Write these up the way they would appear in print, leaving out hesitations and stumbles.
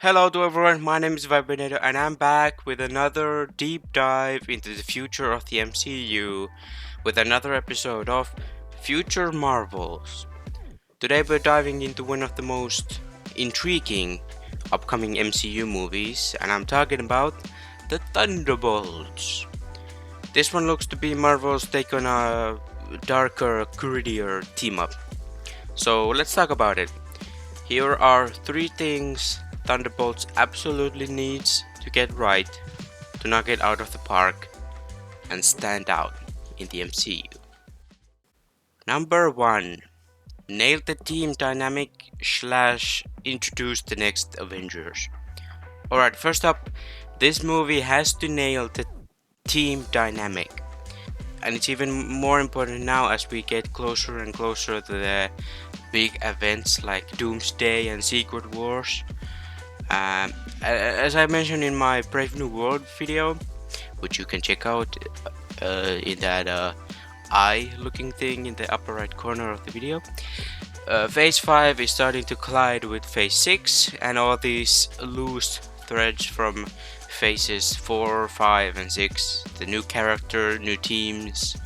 Hello to everyone, my name is Vibrator and I'm back with another deep dive into the future of the MCU with another episode of Future Marvels. Today we're diving into one of the most intriguing upcoming MCU movies, and I'm talking about the Thunderbolts. This one looks to be Marvel's take on a darker, grittier team up. So let's talk about it. Here are three things Thunderbolts absolutely needs to get right to knock it out of the park and stand out in the MCU. Number 1. Nail the team dynamic / introduce the next Avengers. Alright, first up, this movie has to nail the team dynamic. And it's even more important now as we get closer and closer to the big events like Doomsday and Secret Wars. As I mentioned in my Brave New World video, which you can check out in that eye looking thing in the upper right corner of the video, Phase 5 is starting to collide with Phase 6, and all these loose threads from Phases 4, 5 and 6, the new character, new teams,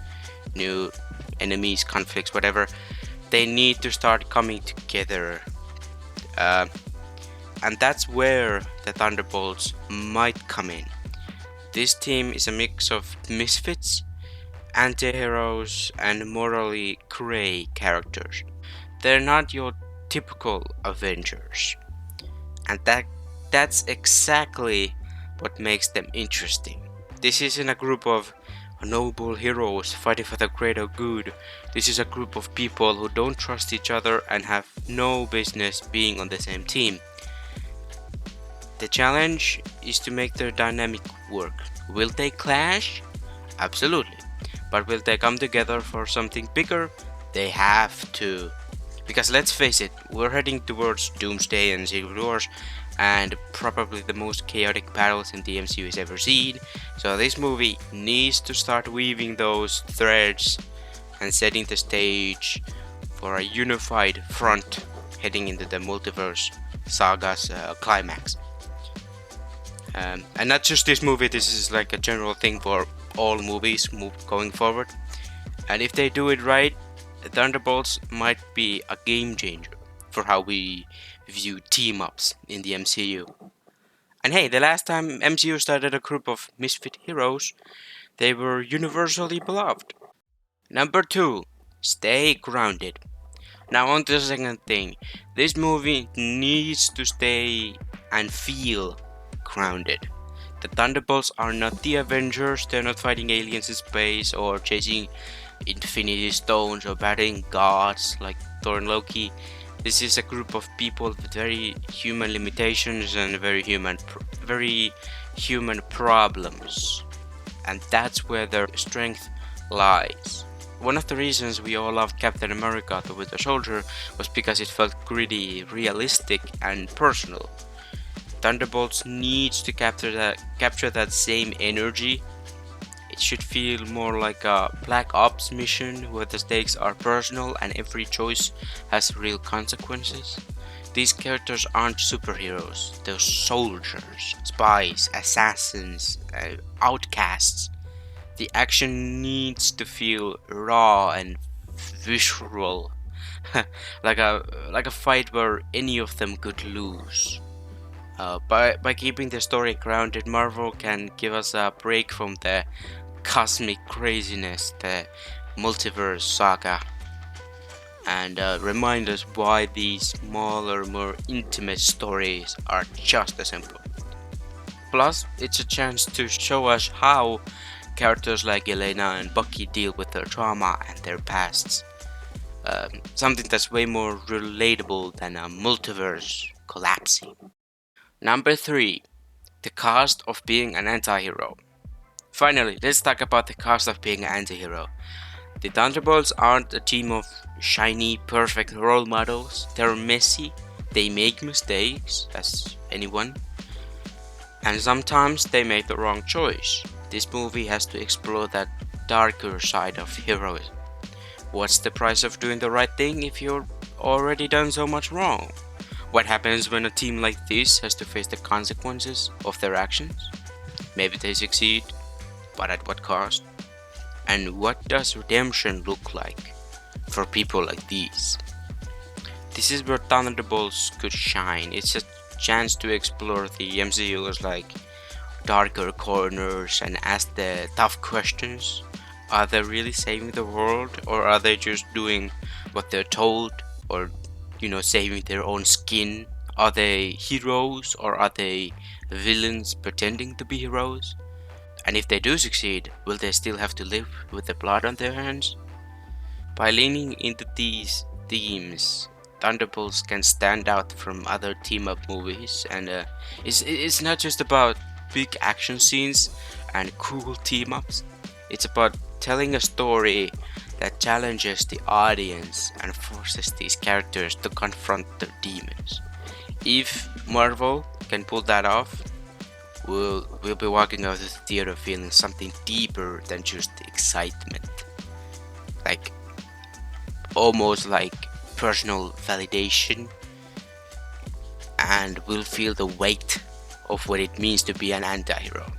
new enemies, conflicts, whatever, they need to start coming together. And that's where the Thunderbolts might come in. This team is a mix of misfits, anti-heroes, and morally grey characters. They're not your typical Avengers. And that's exactly what makes them interesting. This isn't a group of noble heroes fighting for the greater good. This is a group of people who don't trust each other and have no business being on the same team. The challenge is to make their dynamic work. Will they clash? Absolutely. But will they come together for something bigger? They have to. Because let's face it, we're heading towards Doomsday and Secret Wars, and probably the most chaotic battles in the MCU has ever seen. So this movie needs to start weaving those threads and setting the stage for a unified front heading into the multiverse saga's climax. And not just this movie, this is like a general thing for all movies going forward. And if they do it right, Thunderbolts might be a game changer for how we view team-ups in the MCU. And hey, the last time MCU started a group of misfit heroes, they were universally beloved. Number 2, stay grounded. Now on to the second thing. This movie needs to stay and feel grounded. The Thunderbolts are not the Avengers, they're not fighting aliens in space or chasing Infinity Stones or battling gods like Thor and Loki. This is a group of people with very human limitations and very human problems. And that's where their strength lies. One of the reasons we all loved Captain America: The Winter Soldier was because it felt gritty, realistic and personal. Thunderbolts needs to capture that same energy. It should feel more like a Black Ops mission where the stakes are personal and every choice has real consequences. These characters aren't superheroes, they're soldiers, spies, assassins, outcasts. The action needs to feel raw and visceral, like a fight where any of them could lose. By keeping the story grounded, Marvel can give us a break from the cosmic craziness, the multiverse saga, and remind us why these smaller, more intimate stories are just as important. Plus, it's a chance to show us how characters like Elena and Bucky deal with their trauma and their pasts. Something that's way more relatable than a multiverse collapsing. Number 3. The cost of being an anti-hero. Finally, let's talk about the cost of being an anti-hero. The Thunderbolts aren't a team of shiny, perfect role models. They're messy, they make mistakes, as anyone, and sometimes they make the wrong choice. This movie has to explore that darker side of heroism. What's the price of doing the right thing if you've already done so much wrong? What happens when a team like this has to face the consequences of their actions? Maybe they succeed, but at what cost? And what does redemption look like for people like these? This is where Thunderbolts could shine. It's a chance to explore the MCU's darker corners and ask the tough questions. Are they really saving the world, or are they just doing what they're told, or saving their own skin? Are they heroes, or are they villains pretending to be heroes? And if they do succeed, will they still have to live with the blood on their hands? By leaning into these themes, Thunderbolts can stand out from other team-up movies, and it's not just about big action scenes and cool team-ups. It's about telling a story that challenges the audience and forces these characters to confront their demons. If Marvel can pull that off, we'll be walking out of the theater feeling something deeper than just excitement. Like almost like personal validation, and we'll feel the weight of what it means to be an anti-hero.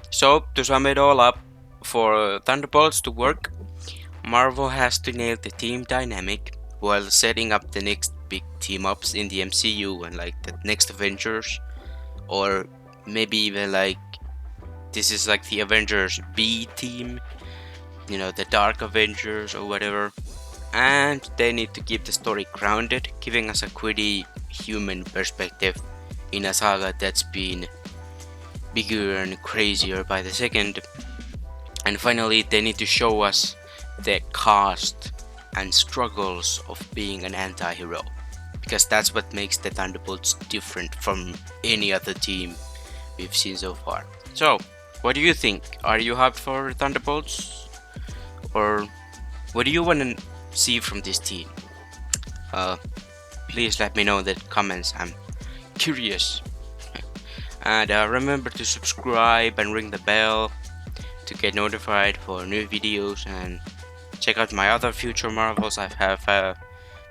So, to sum it all up, for Thunderbolts to work, Marvel has to nail the team dynamic while setting up the next big team-ups in the MCU and the next Avengers, or maybe even this is the Avengers B team, the Dark Avengers or whatever. And they need to keep the story grounded, giving us a quirky human perspective in a saga that's been bigger and crazier by the second. And finally, they need to show us the cost and struggles of being an anti-hero, because that's what makes the Thunderbolts different from any other team we've seen so far. So, what do you think? Are you hyped for Thunderbolts? Or what do you want to see from this team? Please let me know in the comments. I'm curious. And remember to subscribe and ring the bell to get notified for new videos, and check out my other future Marvels. I have a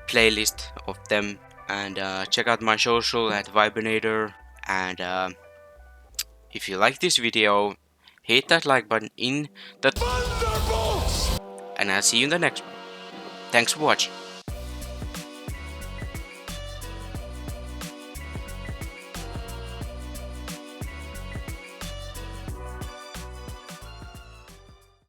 playlist of them, and check out my social at Vibernator. And if you like this video, hit that like button in the Thunderbolts, and I'll see you in the next one. Thanks for watching.